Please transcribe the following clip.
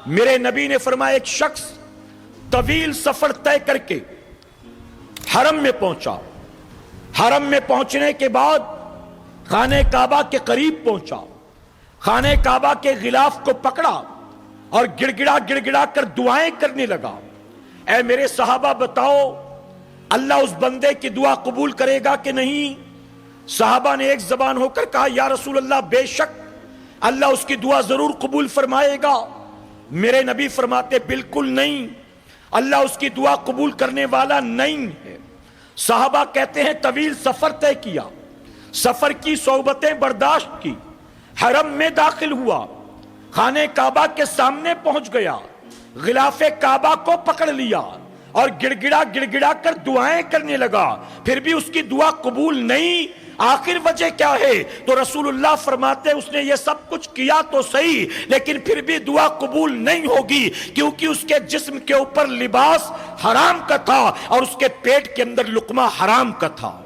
میرے نبی نے فرمایا ایک شخص طویل سفر طے کر کے حرم میں پہنچا، حرم میں پہنچنے کے بعد خانہ کعبہ کے قریب پہنچا، خانہ کعبہ کے غلاف کو پکڑا اور گڑ گڑا کر دعائیں کرنے لگا۔ اے میرے صحابہ بتاؤ اللہ اس بندے کی دعا قبول کرے گا کہ نہیں؟ صحابہ نے ایک زبان ہو کر کہا یا رسول اللہ بے شک اللہ اس کی دعا ضرور قبول فرمائے گا۔ میرے نبی فرماتے بالکل نہیں، اللہ اس کی دعا قبول کرنے والا نہیں ہے۔ صحابہ کہتے ہیں طویل سفر طے کیا، سفر کی صعوبتیں برداشت کی، حرم میں داخل ہوا، خانہ کعبہ کے سامنے پہنچ گیا، غلاف کعبہ کو پکڑ لیا اور گڑ گڑا کر دعائیں کرنے لگا، پھر بھی اس کی دعا قبول نہیں۔ آخر وجہ کیا ہے؟ تو رسول اللہ فرماتے اس نے یہ سب کچھ کیا تو صحیح لیکن پھر بھی دعا قبول نہیں ہوگی، کیونکہ اس کے جسم کے اوپر لباس حرام کا تھا اور اس کے پیٹ کے اندر لقمہ حرام کا تھا۔